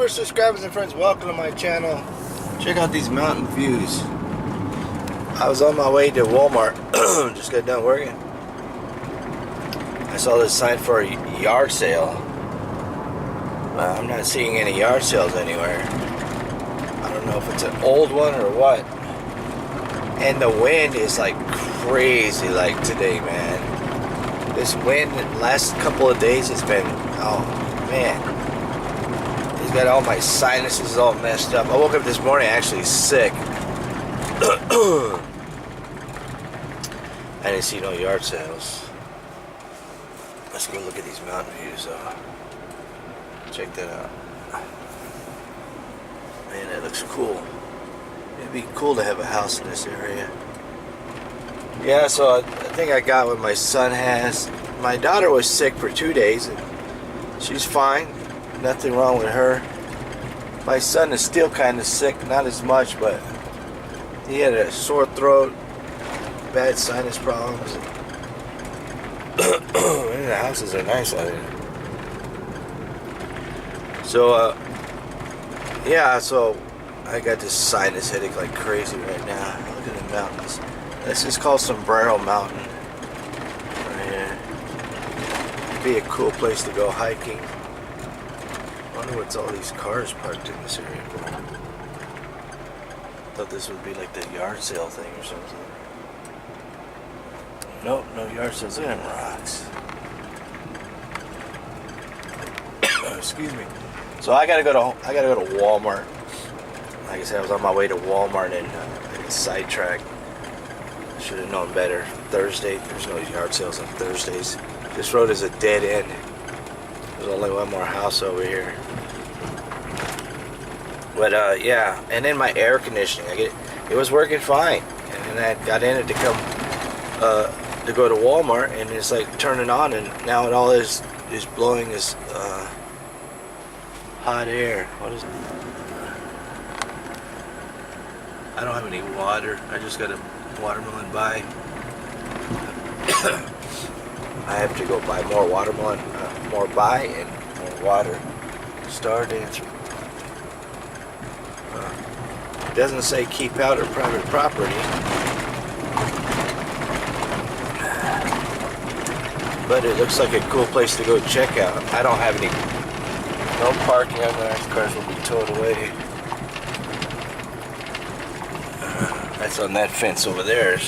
YouTubers, subscribers, and friends, welcome to my channel. Check out these mountain views. I was on my way to Walmart, just got done working. I saw this sign for a yard sale. I'm not seeing any yard sales anywhere. I don't know if it's an old one or what. And the wind is like crazy like today, man. This wind the last couple of days has been, oh man. It's got all my sinuses all messed up. I woke up this morning actually sick. I didn't see no yard sales. Let's go look at these mountain views though. Check that out. Man, that looks cool. It'd be cool to have a house in this area. Yeah, so I think I got what my son has. My daughter was sick for 2 days and she's fine. Nothing wrong with her. My son is still kind of sick, not as much, but he had a sore throat, bad sinus problems. And the houses are nice out here. So, yeah, so I got this sinus headache like crazy right now. Look at the mountains. This is called Sombrero Mountain. Right here. It'd be a cool place to go hiking. I wonder what's all these cars parked in this area for. I thought this would be like the yard sale thing or something. Nope, no yard sales. Look at them rocks. Excuse me. So I gotta go to Walmart. Like I said, I was on my way to Walmart and I got sidetracked. Should have known better. Thursday, there's no yard sales on Thursdays. This road is a dead end. There's only one more house over here. But yeah, and then my air conditioning, it was working fine, and I got in it to come to go to Walmart, and it's like turning on, and now it all is blowing this hot air. What is it? I don't have any water. I just got a watermelon buy. I have to go buy more watermelon, more buy and more water. Star Dancer. It doesn't say keep out or private property. But it looks like a cool place to go check out. I don't have no parking on there. Cars will be towed away. That's on that fence over there.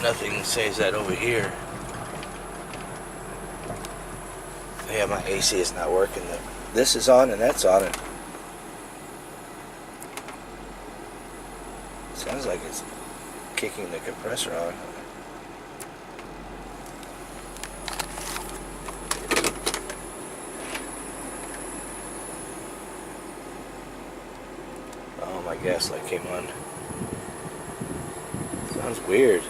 Nothing says that over here. Yeah, my AC is not working. This is on and that's on it. Sounds like it's kicking the compressor on. Oh, my gas light came on. Sounds weird.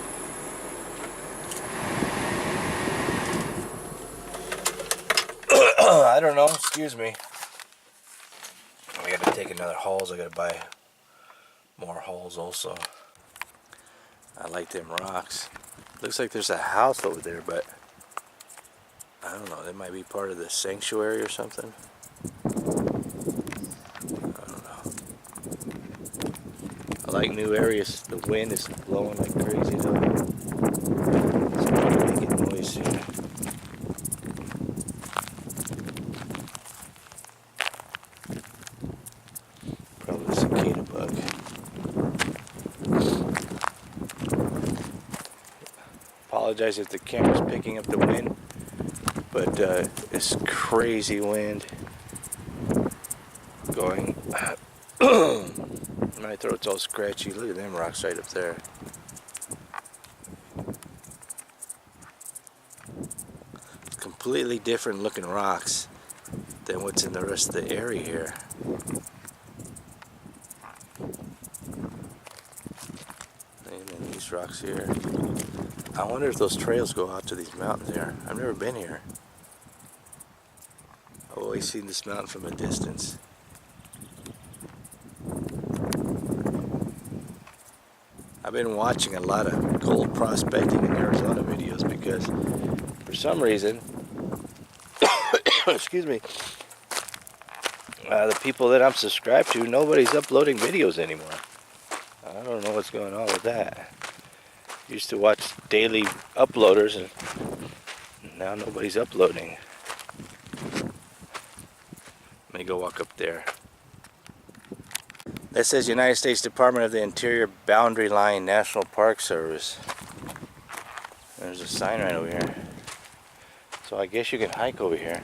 I don't know, excuse me. I gotta take another hauls. I gotta buy more hauls also. I like them rocks. Looks like there's a house over there, but I don't know. That might be part of the sanctuary or something. I don't know. I like new areas. The wind is blowing like crazy though. It's probably making noise soon. Probably a cicada bug. Apologize if the camera's picking up the wind, but it's crazy wind going. My throat's all scratchy. Look at them rocks right up there. Completely different looking rocks than what's in the rest of the area here. And then these rocks here. I wonder if those trails go out to these mountains here. I've never been here. I've always seen this mountain from a distance. I've been watching a lot of gold prospecting in Arizona videos because for some reason excuse me, The people that I'm subscribed to, nobody's uploading videos anymore. I don't know what's going on with that. Used to watch daily uploaders, and now nobody's uploading. Let me go walk up there. That says United States Department of the Interior Boundary Line National Park Service. There's a sign right over here. So I guess you can hike over here.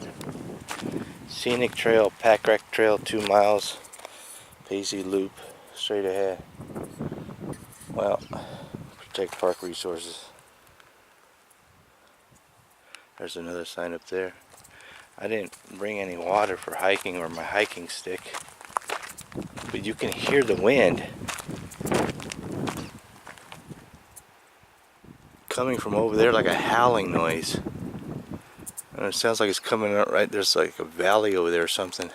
Scenic Trail, Pack Rack Trail, 2 miles. Paisley Loop, straight ahead. Well, protect park resources. There's another sign up there. I didn't bring any water for hiking or my hiking stick. But you can hear the wind coming from over there like a howling noise. And it sounds like it's coming out right there's like a valley over there or something.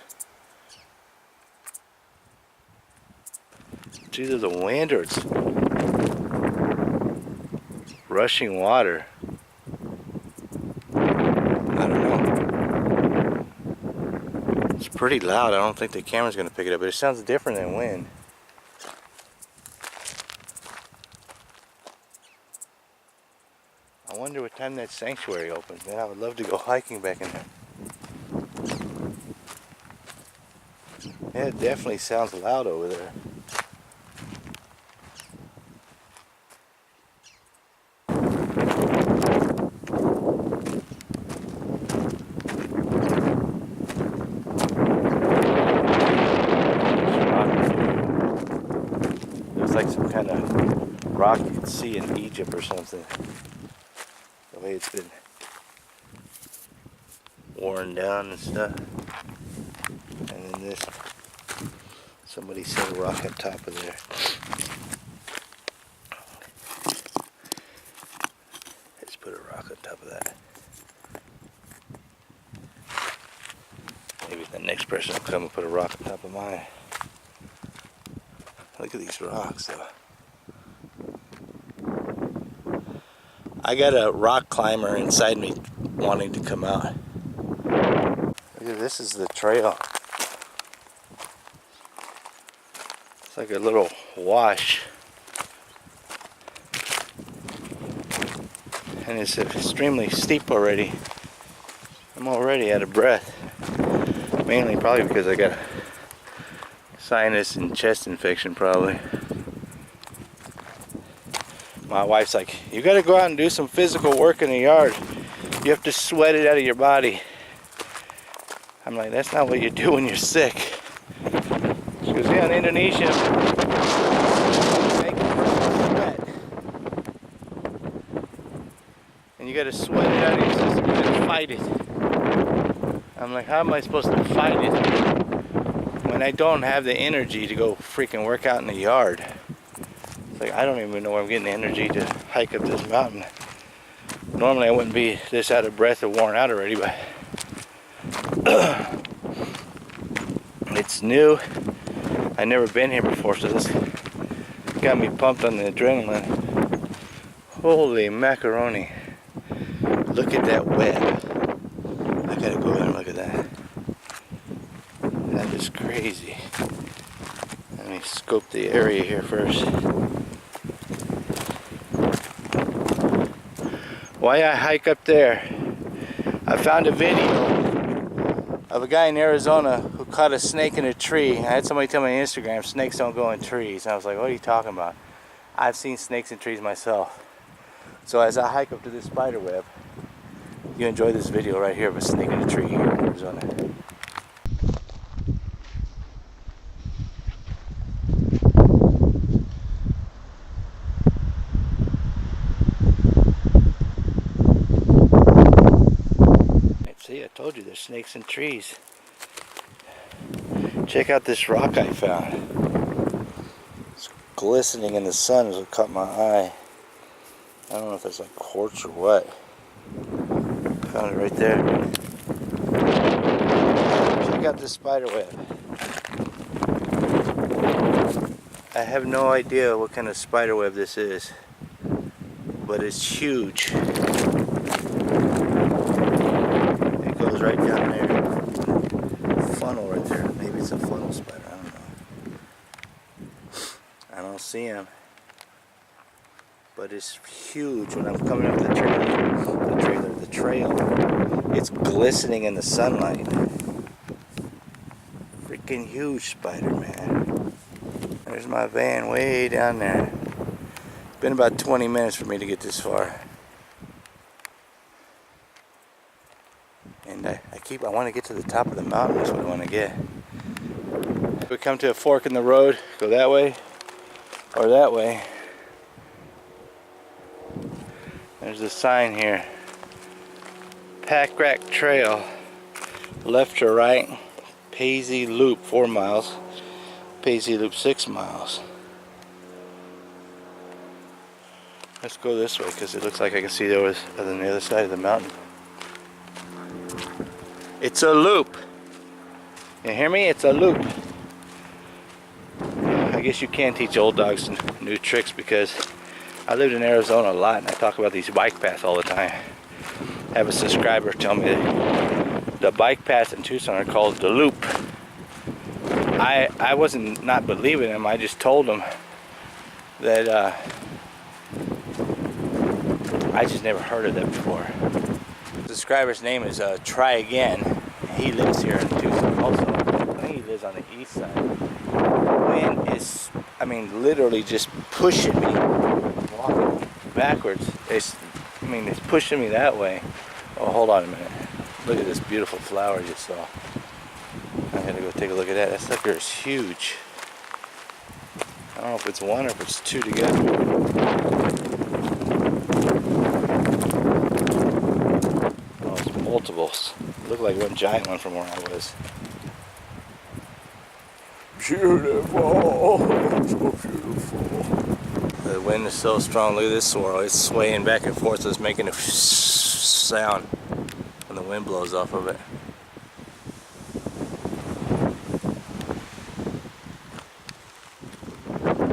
It's either the wind or it's rushing water. I don't know. It's pretty loud. I don't think the camera's going to pick it up, but it sounds different than wind. I wonder what time that sanctuary opens, man. I would love to go hiking back in there. Yeah, it definitely sounds loud over there. Looks like some kind of rock you could see in Egypt or something. The way it's been worn down and stuff. And then this, somebody set a rock on top of there. Let's put a rock on top of that. Maybe the next person will come and put a rock on top of mine. Look at these rocks though. I got a rock climber inside me wanting to come out. Look at this, is the trail. It's like a little wash. And it's extremely steep already. I'm already out of breath. Mainly probably because I got sinus and chest infection probably. My wife's like, you gotta go out and do some physical work in the yard. You have to sweat it out of your body. I'm like, that's not what you do when you're sick. She goes, yeah, in Indonesia, make sweat. And you gotta sweat it out of your system and fight it. I'm like, how am I supposed to fight it when I don't have the energy to go freaking work out in the yard? It's like, I don't even know where I'm getting the energy to hike up this mountain. Normally I wouldn't be this out of breath or worn out already, but it's new. I've never been here before, so this got me pumped on the adrenaline. Holy macaroni. Look at that web. I gotta go there and look at that. That is crazy. Let me scope the area here first. Why I hike up there? I found a video of a guy in Arizona who caught a snake in a tree. I had somebody tell me on Instagram, snakes don't go in trees. And I was like, what are you talking about? I've seen snakes in trees myself. So as I hike up to this spider web, you enjoy this video right here of a snake in a tree here in Arizona. See, I told you there's snakes in trees. Check out this rock I found. It's glistening in the sun as it caught my eye. I don't know if it's like quartz or what. Found it right there. Check out this spider web. I have no idea what kind of spider web this is, but it's huge. It goes right down there. Funnel right there. Maybe it's see him. But it's huge when I'm coming up the trail. It's glistening in the sunlight. Freaking huge spider, man. There's my van way down there. Been about 20 minutes for me to get this far. And I want to get to the top of the mountain. That's what I want to get. We come to a fork in the road, go that way or that way. There's a sign here. Pack Rack Trail, left to right, Paisley Loop 4 miles, Paisley Loop 6 miles. Let's go this way because it looks like I can see there was on the other side of the mountain. It's a loop. You hear me? It's a loop. I guess you can teach old dogs new tricks because I lived in Arizona a lot and I talk about these bike paths all the time. I have a subscriber tell me that the bike paths in Tucson are called the loop. I wasn't not believing him. I just told him that I just never heard of that before. The subscriber's name is Try Again. He lives here in Tucson also. I think he lives on the east side. The wind is, I mean, literally just pushing me, walking backwards. It's pushing me that way. Oh, hold on a minute. Look at this beautiful flower you saw. I gotta go take a look at that. That sucker is huge. I don't know if it's one or if it's two together. Oh, it's multiples. Look like one giant one from where I was. Beautiful. So beautiful. The wind is so strong. Look at this swirl. It's swaying back and forth, so it's making a sound when the wind blows off of it.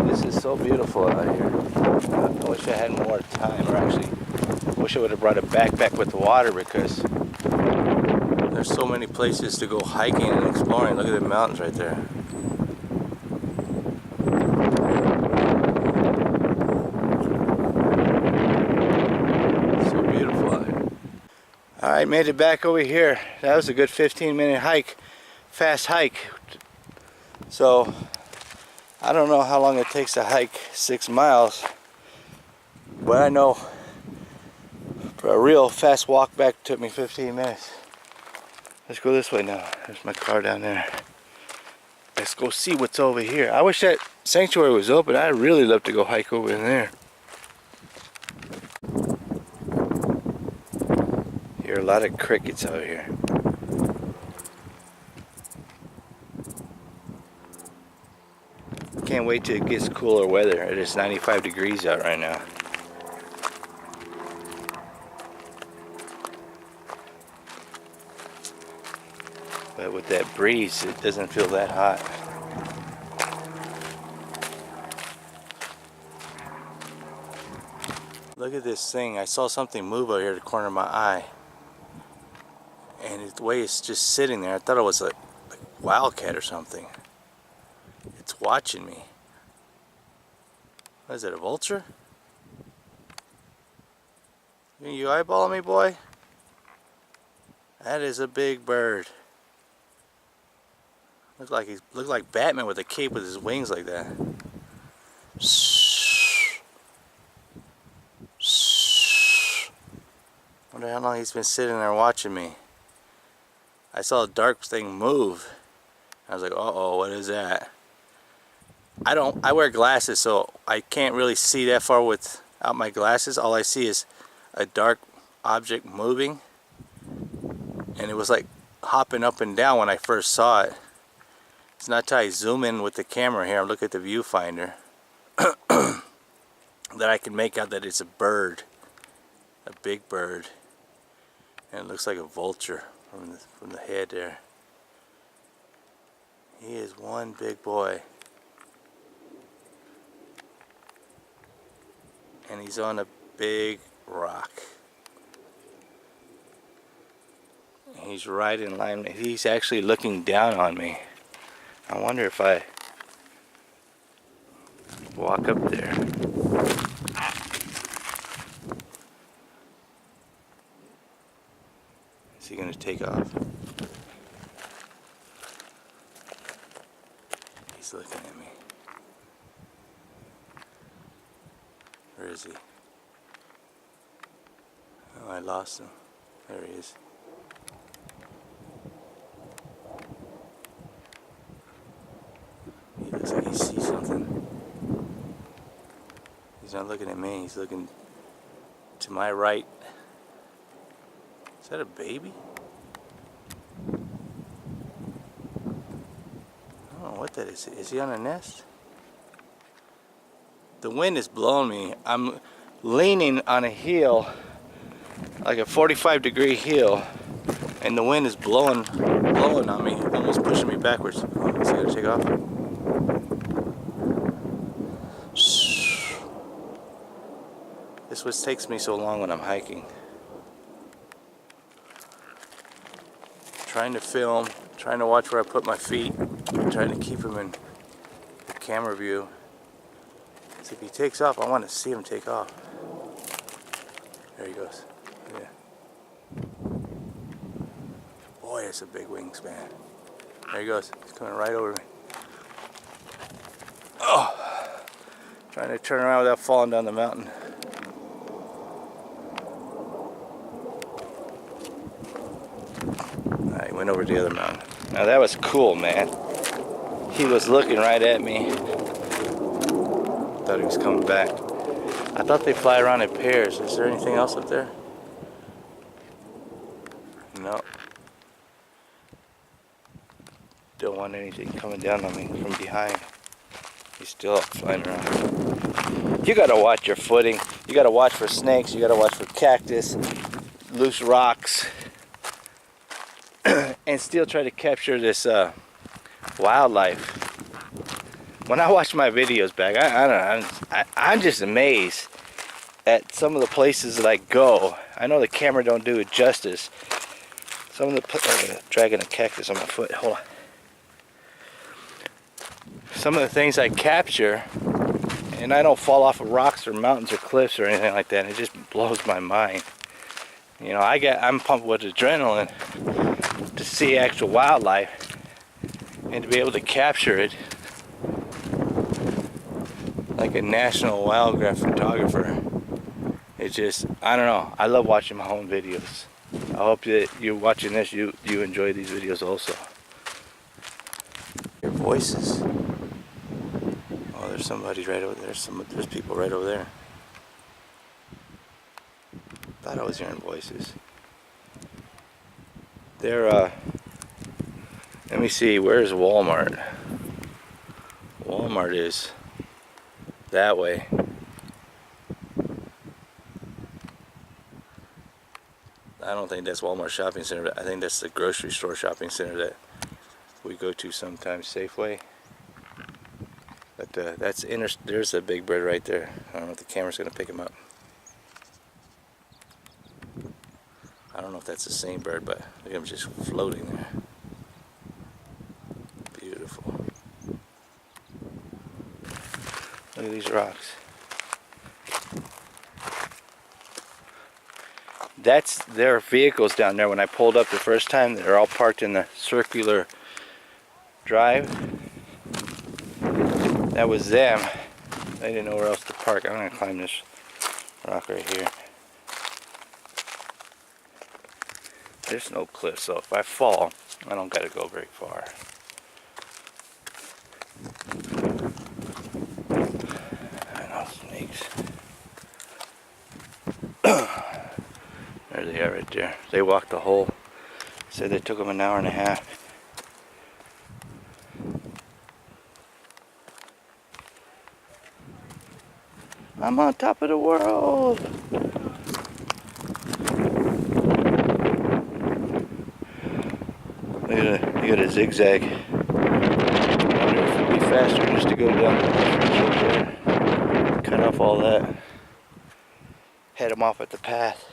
This is so beautiful out here. I wish I had more time, or actually, I wish I would have brought a backpack with the water because there's so many places to go hiking and exploring. Look at the mountains right there. So beautiful out here. Alright, made it back over here. That was a good 15-minute hike. Fast hike. So, I don't know how long it takes to hike 6 miles, but I know for a real fast walk back took me 15 minutes. Let's go this way now. There's my car down there. Let's go see what's over here. I wish that sanctuary was open. I'd really love to go hike over in there. Hear a lot of crickets out here. Can't wait till it gets cooler weather. It is 95 degrees out right now. But with that breeze, it doesn't feel that hot. Look at this thing. I saw something move over here at the corner of my eye. And the way it's just sitting there, I thought it was a wildcat or something. It's watching me. What is it, a vulture? You eyeballing me, boy? That is a big bird. Looked like Batman with a cape with his wings like that. Wonder how long he's been sitting there watching me. I saw a dark thing move. I was like, uh-oh, what is that? I wear glasses, so I can't really see that far without my glasses. All I see is a dark object moving. And it was like hopping up and down when I first saw it. It's not till I zoom in with the camera here and look at the viewfinder that I can make out that it's a bird. A big bird. And it looks like a vulture from the head there. He is one big boy. And he's on a big rock. He's right in line. He's actually looking down on me. I wonder if walk up there. Is he gonna take off? He's looking at me. Where is he? Oh, I lost him. There he is. He looks like he sees something. He's not looking at me, he's looking to my right. Is that a baby? I don't know what that is. Is he on a nest? The wind is blowing me. I'm leaning on a hill, like a 45-degree hill, and the wind is blowing on me, almost pushing me backwards. Oh, is he gonna take off? This what takes me so long when I'm hiking. Trying to film, trying to watch where I put my feet, trying to keep him in the camera view. So if he takes off, I want to see him take off. There he goes. Yeah. Boy, that's a big wingspan. There he goes. He's coming right over me. Oh! Trying to turn around without falling down the mountain. Alright, went over to the other mountain. Now that was cool, man. He was looking right at me. Thought he was coming back. I thought they fly around in pairs. Is there anything else up there? No. Don't want anything coming down on me from behind. He's still flying around. You gotta watch your footing. You gotta watch for snakes. You gotta watch for cactus, loose rocks, and still try to capture this wildlife. When I watch my videos back, I don't know, I'm just amazed at some of the places that I go. I know the camera don't do it justice. Some of the dragging a cactus on my foot. Hold on. Some of the things I capture, and I don't fall off of rocks or mountains or cliffs or anything like that. It just blows my mind. You know, I'm pumped with adrenaline to see actual wildlife and to be able to capture it like a national wildlife photographer. It's just, I don't know. I love watching my own videos. I hope that you're watching this, you enjoy these videos also. Your voices. Oh, there's somebody right over there. There's people right over there. Thought I was hearing voices. They're let me see, where's Walmart? Walmart is that way. I don't think that's Walmart shopping center. I think that's the grocery store shopping center that we go to sometimes, Safeway. But there's a big bird right there. I don't know if the camera's gonna pick him up. I don't know if that's the same bird, but look at him just floating there. Beautiful. Look at these rocks. That's their vehicles down there. When I pulled up the first time, they're all parked in the circular drive. That was them. They didn't know where else to park. I'm gonna climb this rock right here. There's no cliff, so if I fall, I don't gotta go very far. I know, snakes. There they are right there. They walked the hole. Said they took them an hour and a half. I'm on top of the world. Look at a zigzag. I wonder if it'd be faster just to go down there. Cut off all that. Head them off at the path.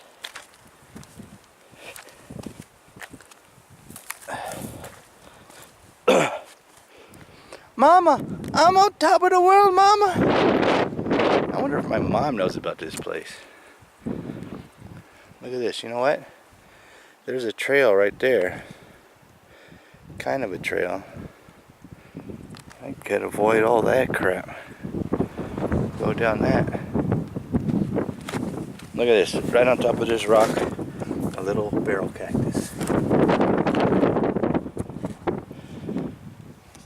Mama, I'm on top of the world, Mama. wonder if my mom knows about this place. Look at this. You know what? There's a trail right there. Kind of a trail. I could avoid all that crap. Go down that. Look at this. Right on top of this rock, a little barrel cactus.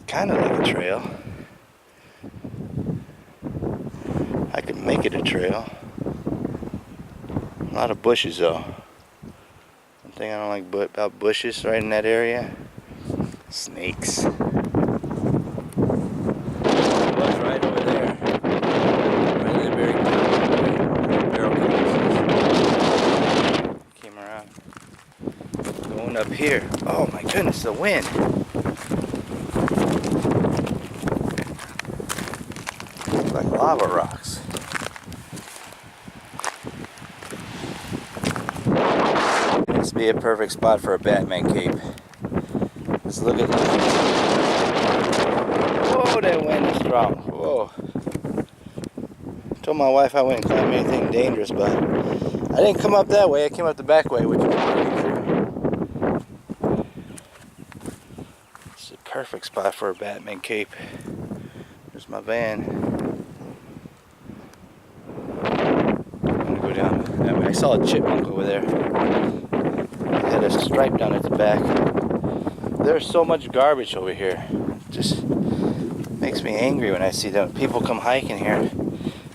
Kind of like a trail. I could make it a trail. A lot of bushes though. One thing I don't like about bushes right in that area, snakes. It was right over there. Right at the very top of the barrel cactuses. Came around. Going up here. Oh my goodness, the wind. Like lava rocks. This would be a perfect spot for a Batman cape. Let's look at this. Whoa, that wind is strong. Whoa. Told my wife I wouldn't climb anything dangerous, but I didn't come up that way. I came up the back way, which is easier. It's a perfect spot for a Batman cape. There's my van. Down that way. I saw a chipmunk over there. It had a stripe down its back. There's so much garbage over here. It just makes me angry when I see that people come hiking here.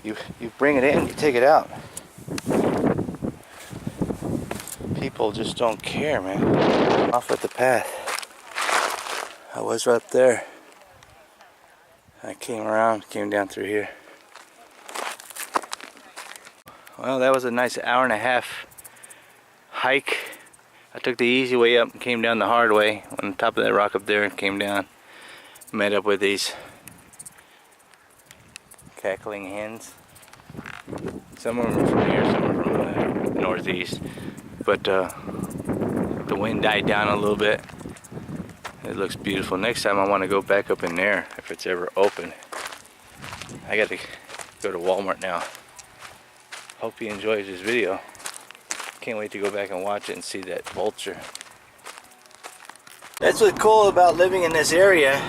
You bring it in, you take it out. People just don't care, man. Off at the path. I was right there. I came around, came down through here. Well, that was a nice hour-and-a-half hike. I took the easy way up and came down the hard way on top of that rock up there and came down. Met up with these cackling hens. Some of them are from here, some are from the northeast. But the wind died down a little bit. It looks beautiful. Next time I want to go back up in there if it's ever open. I got to go to Walmart now. Hope you enjoyed this video. Can't wait to go back and watch it and see that vulture. That's what's cool about living in this area.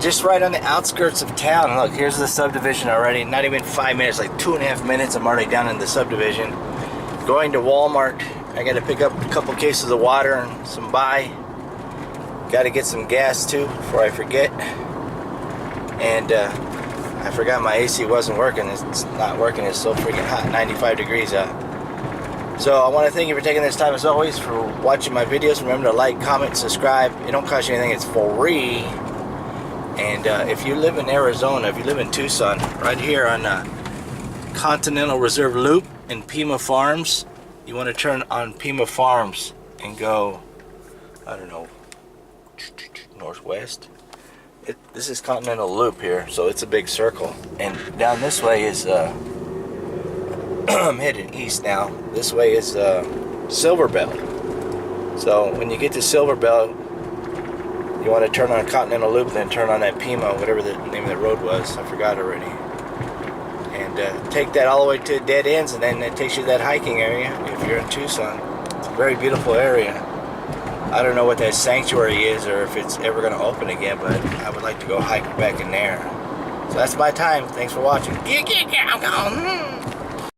Just right on the outskirts of town. Look, here's the subdivision already. Not even 5 minutes, like 2.5 minutes, I'm already down in the subdivision. Going to Walmart. I gotta pick up a couple cases of water and some buy. Gotta get some gas too before I forget. And I forgot my AC wasn't working. It's not working. It's so freaking hot. 95 degrees out. So I want to thank you for taking this time as always for watching my videos. Remember to like, comment, subscribe. It don't cost you anything. It's free. And if you live in Arizona, if you live in Tucson, right here on Continental Reserve Loop in Pima Farms, you want to turn on Pima Farms and go, I don't know, northwest. This is Continental Loop here, so it's a big circle. And down this way is, I'm heading east now. This way is Silver Bell. So when you get to Silver Bell, you want to turn on Continental Loop, then turn on that Pima, whatever the name of the road was. I forgot already. And take that all the way to dead ends, and then it takes you to that hiking area if you're in Tucson. It's a very beautiful area. I don't know what that sanctuary is or if it's ever going to open again, but I would like to go hike back in there. So that's my time. Thanks for watching.